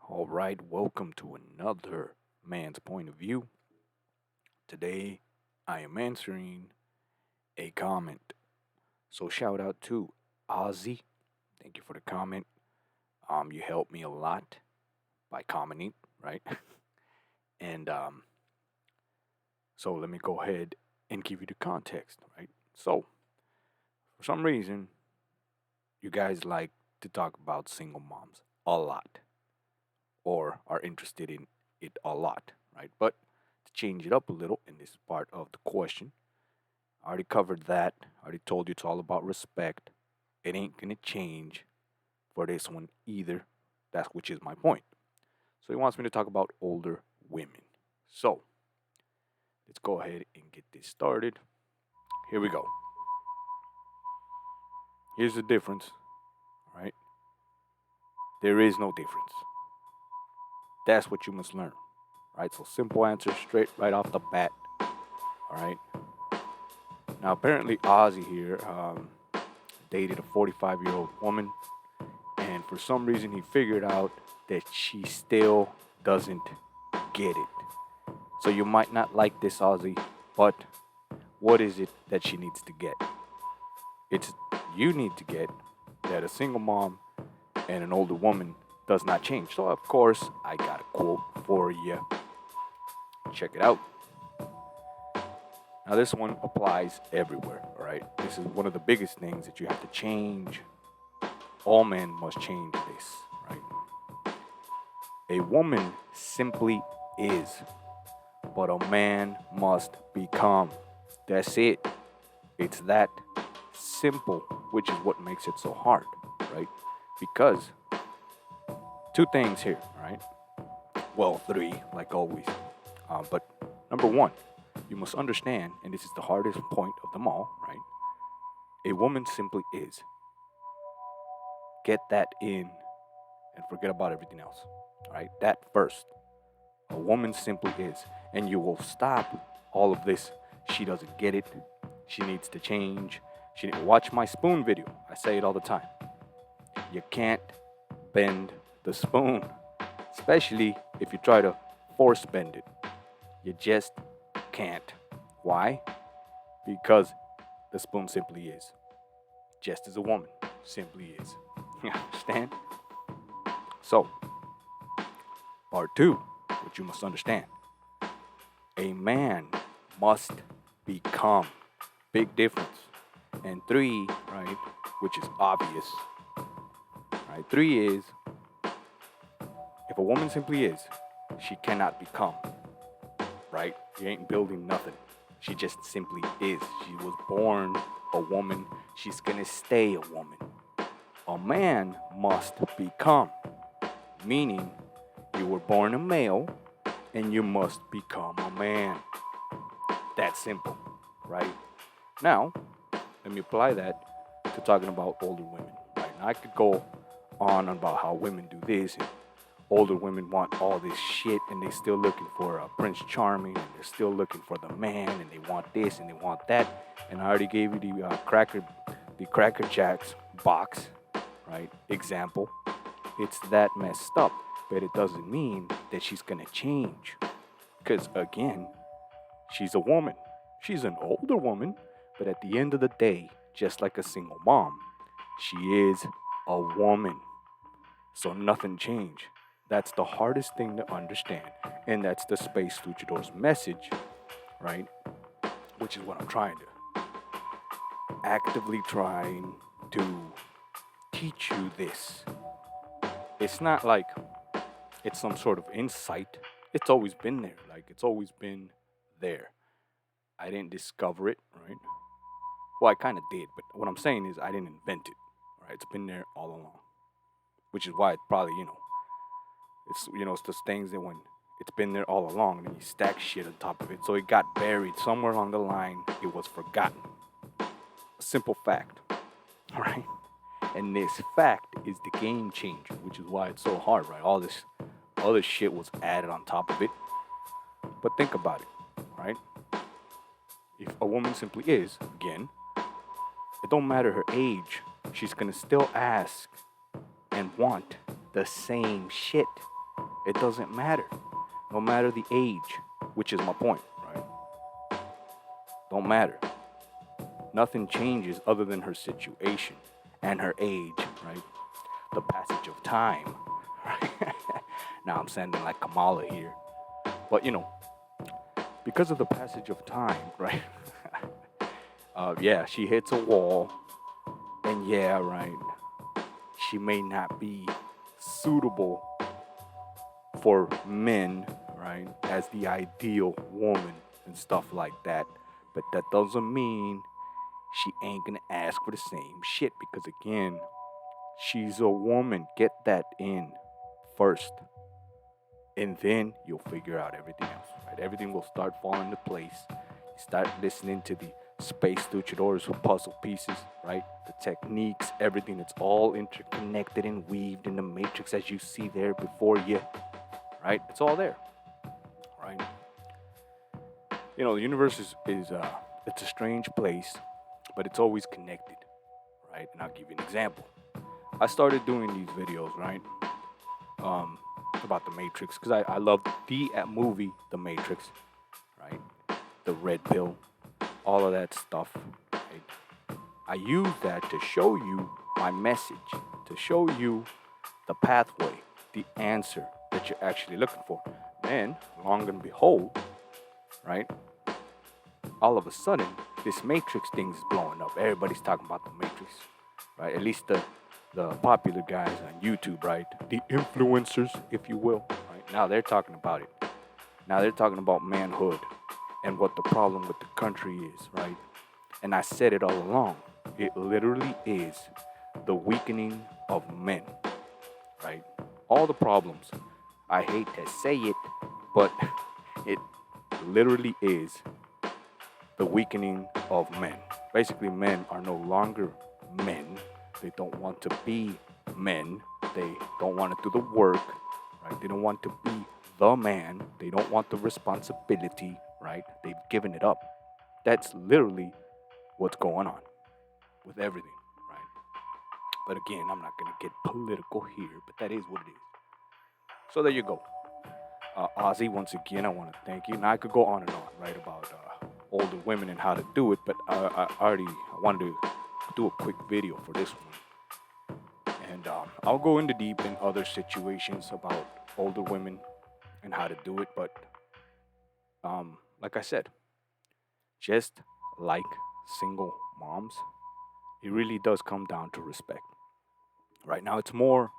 All right, welcome to another man's point of view. Today, I am answering a comment. So shout out to Ozzy. Thank you for the comment. You helped me a lot by commenting, right? And so let me go ahead and give you the context, right? So for some reason, you guys like to talk about single moms a lot, or are interested in it a lot, right? But to change it up a little, in this part of the question, I already covered that. I already told you it's all about respect. It ain't gonna change for this one either. That's which is my point. So he wants me to talk about older women. So let's go ahead and get this started. Here we go. Here's the difference, all right? There is no difference. That's what you must learn, right? So simple answer, straight right off the bat, all right? Now apparently Ozzy here dated a 45-year-old woman, and for some reason he figured out that she still doesn't get it. So you might not like this Ozzy, but what is it that she needs to get? It's you need to get that a single mom and an older woman does not change. So of course I got a quote for you. Check it out. Now this one applies everywhere, all right? This is one of the biggest things that you have to change. All men must change this, right? A woman simply is, but a man must become. That's it. It's that simple, which is what makes it so hard, right? Because two things here, right? Well, three, like always. But number one, you must understand, and this is the hardest point of them all, right? A woman simply is. Get that in and forget about everything else, all right? That first. A woman simply is. And you will stop all of this. She doesn't get it. She needs to change. Watch my spoon video. I say it all the time. You can't bend the spoon, especially if you try to force bend it. You just can't. Why? Because the spoon simply is. Just as a woman simply is. You understand? So, part two, what you must understand. A man must become. Big difference. And three, right, which is obvious, right? Three is if a woman simply is, she cannot become, right? You ain't building nothing. She just simply is. She was born a woman. She's gonna stay a woman. A man must become, meaning you were born a male and you must become a man. That simple, right? Now, let me apply that to talking about older women. Right? Now, I could go on about how women do this, and older women want all this shit, and they still looking for a Prince Charming, and they're still looking for the man, and they want this and they want that. And I already gave you the Cracker Jacks box, right? Example. It's that messed up, but it doesn't mean that she's gonna change, because again, she's a woman. She's an older woman, but at the end of the day, just like a single mom, she is a woman. So nothing changed. That's the hardest thing to understand. And that's the Space Luchador's message, right? Which is what I'm trying to actively trying to teach you this. It's not like it's some sort of insight. It's always been there. Like it's always been there. I didn't discover it, right? Well, I kind of did, but what I'm saying is I didn't invent it. Right? It's been there all along, which is why it probably it's those things that when it's been there all along, and then you stack shit on top of it, so it got buried somewhere along the line. It was forgotten. A simple fact, all right? And this fact is the game changer, which is why it's so hard, right? All this other shit was added on top of it. But think about it, right? If a woman simply is, again, it don't matter her age, she's gonna still ask and want the same shit. It doesn't matter. No matter the age, which is my point, right? Don't matter. Nothing changes other than her situation and her age, right? The passage of time, right? Now I'm sounding like Kamala here. But because of the passage of time, right? Yeah, she hits a wall, and yeah, right, she may not be suitable for men, right, as the ideal woman and stuff like that. But that doesn't mean she ain't gonna ask for the same shit because, again, she's a woman. Get that in first, and then you'll figure out everything else, right? Everything will start falling into place. You start listening to the space luchadors with puzzle pieces, right? The techniques, everything, it's all interconnected and weaved in the matrix as you see there before you, right? It's all there, right? The universe is it's a strange place, but it's always connected, right? And I'll give you an example. I started doing these videos, right? Um, about the Matrix because I love the movie The Matrix, right? The red pill, all of that stuff, right? I use that to show you my message, to show you the pathway, the answer that you're actually looking for. Then, long and behold, right? All of a sudden, this Matrix thing is blowing up. Everybody's talking about the Matrix, right? At least the popular guys on YouTube, right? The influencers, if you will, right? Now they're talking about it. Now they're talking about manhood and what the problem with the country is, right? And I said it all along. It literally is the weakening of men, right? All the problems. I hate to say it, but it literally is the weakening of men. Basically, men are no longer men. They don't want to be men. They don't want to do the work, right? They don't want to be the man. They don't want the responsibility, right? They've given it up. That's literally what's going on with everything, right? But again, I'm not going to get political here, but that is what it is. So there you go. Ozzy, once again, I want to thank you. Now, I could go on and on, right, about older women and how to do it, but I wanted to do a quick video for this one. And I'll go into deep in other situations about older women and how to do it. But like I said, just like single moms, it really does come down to respect. Right now, it's more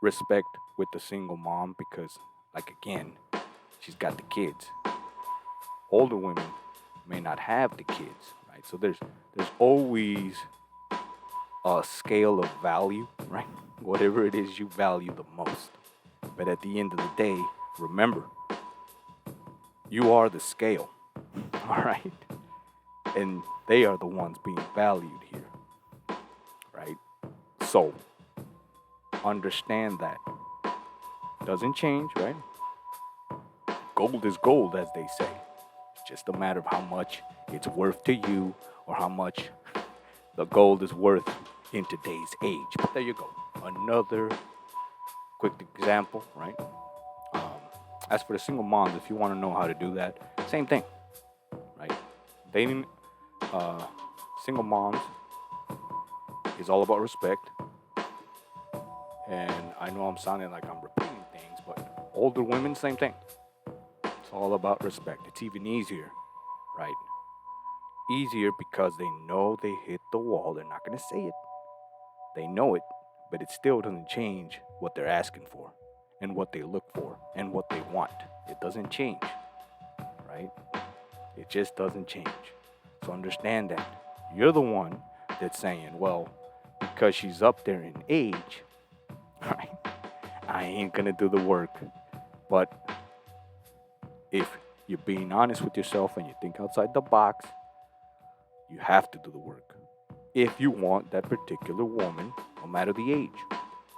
respect with the single mom because, like, again, she's got the kids. Older women may not have the kids, right? So there's always a scale of value, right? Whatever it is you value the most. But at the end of the day, remember, you are the scale, all right? And they are the ones being valued here, right? So understand that. Doesn't change, right? Gold is gold, as they say. It's just a matter of how much it's worth to you or how much the gold is worth in today's age. But there you go. Another quick example, right? As for the single moms, if you want to know how to do that, same thing, right? Dating single moms is all about respect. And I know I'm sounding like I'm repeating things, but older women, same thing. It's all about respect. It's even easier, right? Easier because they know they hit the wall. They're not going to say it. They know it, but it still doesn't change what they're asking for and what they look for and what they want. It doesn't change, right? It just doesn't change. So understand that. You're the one that's saying, well, because she's up there in age, right, I ain't going to do the work. But if you're being honest with yourself and you think outside the box, you have to do the work. If you want that particular woman, no matter the age,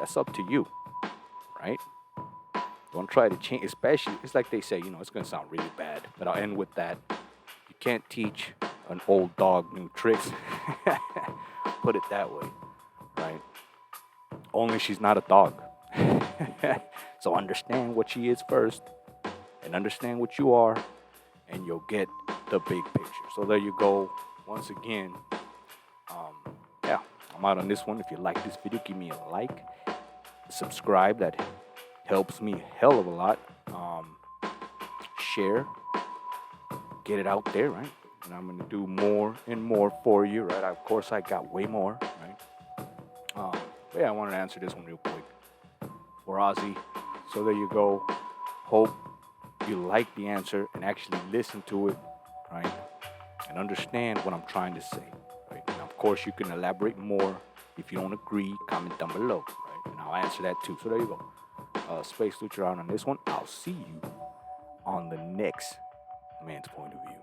that's up to you, right? Don't try to change, especially, it's like they say, it's going to sound really bad, but I'll end with that. You can't teach an old dog new tricks. Put it that way, right? Only she's not a dog. So understand what she is first and understand what you are, and you'll get the big picture. So there you go. Once again, yeah, I'm out on this one. If you like this video, give me a like, subscribe. That helps me a hell of a lot. Share, get it out there, right? And I'm gonna do more and more for you, right? Of course, I got way more, right? But yeah, I wanted to answer this one real quick for Ozzy. So there you go. Hope you like the answer and actually listen to it, right? And understand what I'm trying to say, right? And of course, you can elaborate more. If you don't agree, comment down below, right? And I'll answer that too. So there you go. Space Lucha out on this one. I'll see you on the next Man's Point of View.